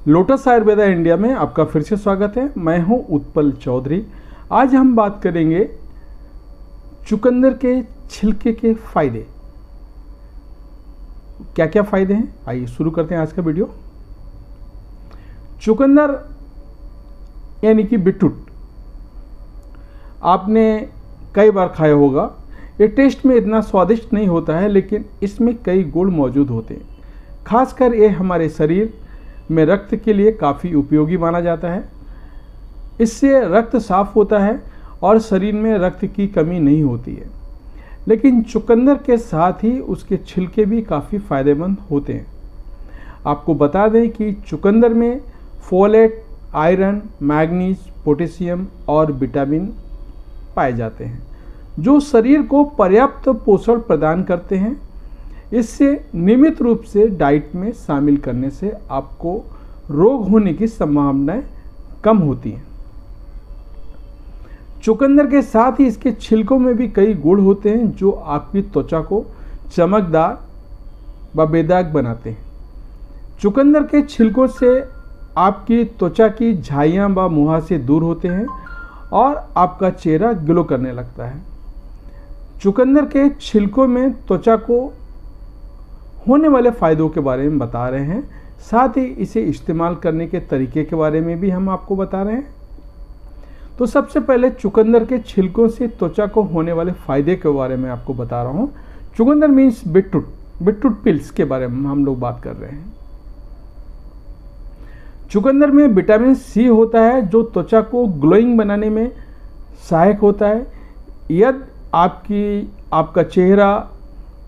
Lotus Ayurveda India में आपका फिर से स्वागत है। मैं हूं उत्पल चौधरी। आज हम बात करेंगे चुकंदर के छिलके के फायदे। क्या क्या फायदे हैं, आइए शुरू करते हैं आज का वीडियो। चुकंदर यानी कि बीटरूट आपने कई बार खाया होगा। ये टेस्ट में इतना स्वादिष्ट नहीं होता है, लेकिन इसमें कई गुण मौजूद होते हैं। खासकर ये हमारे शरीर में रक्त के लिए काफ़ी उपयोगी माना जाता है। इससे रक्त साफ होता है और शरीर में रक्त की कमी नहीं होती है। लेकिन चुकंदर के साथ ही उसके छिलके भी काफ़ी फायदेमंद होते हैं। आपको बता दें कि चुकंदर में फोलेट, आयरन, मैग्नीज, पोटेशियम और विटामिन पाए जाते हैं, जो शरीर को पर्याप्त पोषण प्रदान करते हैं। इससे नियमित रूप से डाइट में शामिल करने से आपको रोग होने की संभावनाएं कम होती हैं। चुकंदर के साथ ही इसके छिलकों में भी कई गुण होते हैं जो आपकी त्वचा को चमकदार व बेदाग बनाते हैं। चुकंदर के छिलकों से आपकी त्वचा की झाइयाँ व मुहासे दूर होते हैं और आपका चेहरा ग्लो करने लगता है। चुकंदर के छिलकों में त्वचा को होने वाले फ़ायदों के बारे में बता रहे हैं, साथ ही इसे इस्तेमाल करने के तरीके के बारे में भी हम आपको बता रहे हैं। तो सबसे पहले चुकंदर के छिलकों से त्वचा को होने वाले फ़ायदे के बारे में आपको बता रहा हूँ। चुकंदर मीन्स बीटरूट पिल्स के बारे में हम लोग बात कर रहे हैं। चुकंदर में विटामिन सी होता है जो त्वचा को ग्लोइंग बनाने में सहायक होता है। यदि आपका चेहरा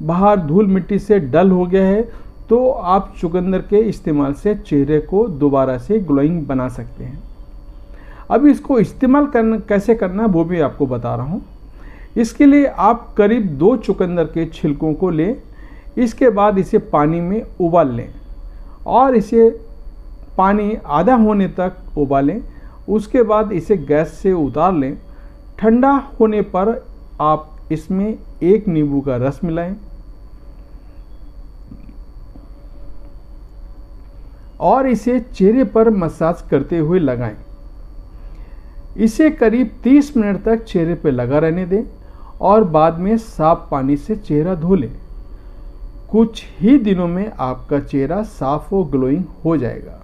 बाहर धूल मिट्टी से डल हो गया है तो आप चुकंदर के इस्तेमाल से चेहरे को दोबारा से ग्लोइंग बना सकते हैं। अब इसको इस्तेमाल कैसे करना वो भी आपको बता रहा हूँ। इसके लिए आप करीब 2 चुकंदर के छिलकों को लें। इसके बाद इसे पानी में उबाल लें और इसे पानी आधा होने तक उबालें। उसके बाद इसे गैस से उतार लें। ठंडा होने पर आप इसमें 1 नींबू का रस मिलाएं और इसे चेहरे पर मसाज करते हुए लगाएं। इसे करीब 30 मिनट तक चेहरे पर लगा रहने दें और बाद में साफ पानी से चेहरा धो लें। कुछ ही दिनों में आपका चेहरा साफ और ग्लोइंग हो जाएगा।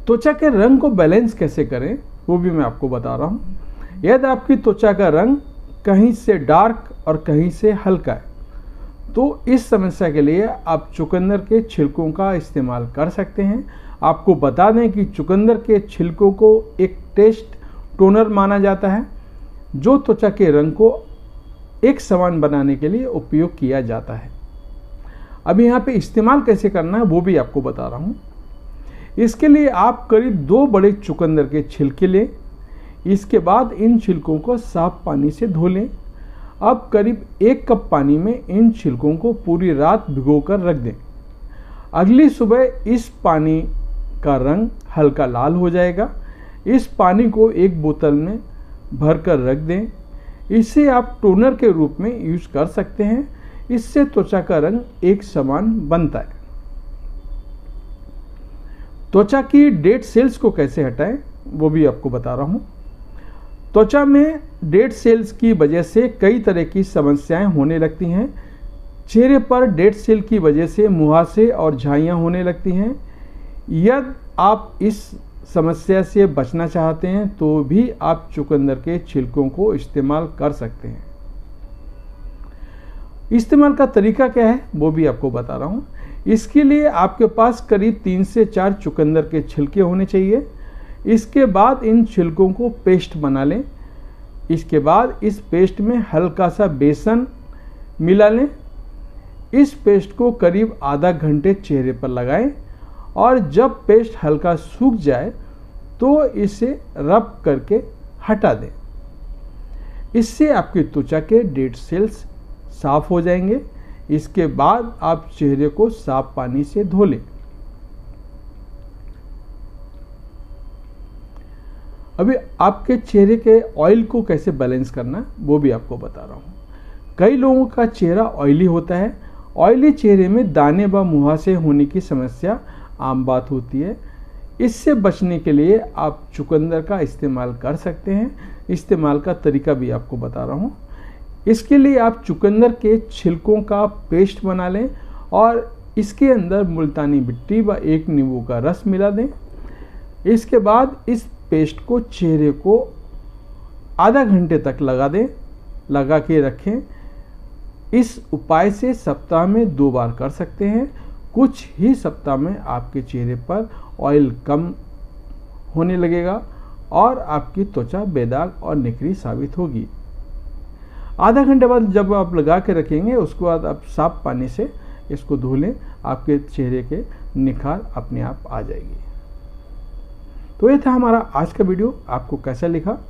त्वचा के रंग को बैलेंस कैसे करें वो भी मैं आपको बता रहा हूँ। यदि आपकी त्वचा का रंग कहीं से डार्क और कहीं से हल्का है तो इस समस्या के लिए आप चुकंदर के छिलकों का इस्तेमाल कर सकते हैं। आपको बता दें कि चुकंदर के छिलकों को एक टेस्ट टोनर माना जाता है जो त्वचा के रंग को एक समान बनाने के लिए उपयोग किया जाता है। अब यहाँ पे इस्तेमाल कैसे करना है वो भी आपको बता रहा हूँ। इसके लिए आप करीब 2 बड़े चुकंदर के छिलके लें। इसके बाद इन छिलकों को साफ पानी से धो लें। अब करीब 1 कप पानी में इन छिलकों को पूरी रात भिगोकर रख दें। अगली सुबह इस पानी का रंग हल्का लाल हो जाएगा। इस पानी को एक बोतल में भरकर रख दें। इसे आप टोनर के रूप में यूज कर सकते हैं। इससे त्वचा का रंग एक समान बनता है। त्वचा की डेड सेल्स को कैसे हटाएं वो भी आपको बता रहा हूँ। त्वचा में डेड सेल्स की वजह से कई तरह की समस्याएं होने लगती हैं। चेहरे पर डेड सेल की वजह से मुहासे और झाइयाँ होने लगती हैं। यदि आप इस समस्या से बचना चाहते हैं तो भी आप चुकंदर के छिलकों को इस्तेमाल कर सकते हैं। इस्तेमाल का तरीका क्या है वो भी आपको बता रहा हूँ। इसके लिए आपके पास करीब 3 से 4 चुकंदर के छिलके होने चाहिए। इसके बाद इन छिलकों को पेस्ट बना लें। इसके बाद इस पेस्ट में हल्का सा बेसन मिला लें। इस पेस्ट को करीब आधा घंटे चेहरे पर लगाएं और जब पेस्ट हल्का सूख जाए तो इसे रब करके हटा दें। इससे आपकी त्वचा के डेड सेल्स साफ हो जाएंगे। इसके बाद आप चेहरे को साफ पानी से धो लें। अभी आपके चेहरे के ऑयल को कैसे बैलेंस करना वो भी आपको बता रहा हूँ। कई लोगों का चेहरा ऑयली होता है ऑयली चेहरे में दाने व मुहासे होने की समस्या आम बात होती है। इससे बचने के लिए आप चुकंदर का इस्तेमाल कर सकते हैं। इस्तेमाल का तरीका भी आपको बता रहा हूँ। इसके लिए आप चुकंदर के छिलकों का पेस्ट बना लें और इसके अंदर मुल्तानी मिट्टी व 1 नींबू का रस मिला दें। इसके बाद इस पेस्ट को चेहरे को आधा घंटे तक लगा के रखें। इस उपाय से सप्ताह में 2 बार कर सकते हैं। कुछ ही सप्ताह में आपके चेहरे पर ऑयल कम होने लगेगा और आपकी त्वचा बेदाग और निखरी साबित होगी। आधा घंटे बाद जब आप लगा के रखेंगे उसके बाद आप साफ पानी से इसको धो लें, आपके चेहरे के निखार अपने आप आ जाएगी। तो ये था हमारा आज का वीडियो। आपको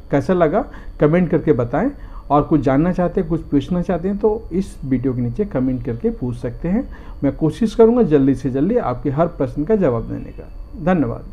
कैसा लगा कमेंट करके बताएं, और कुछ जानना चाहते हैं, कुछ पूछना चाहते हैं तो इस वीडियो के नीचे कमेंट करके पूछ सकते हैं। मैं कोशिश करूंगा जल्दी से जल्दी आपके हर प्रश्न का जवाब देने का। धन्यवाद।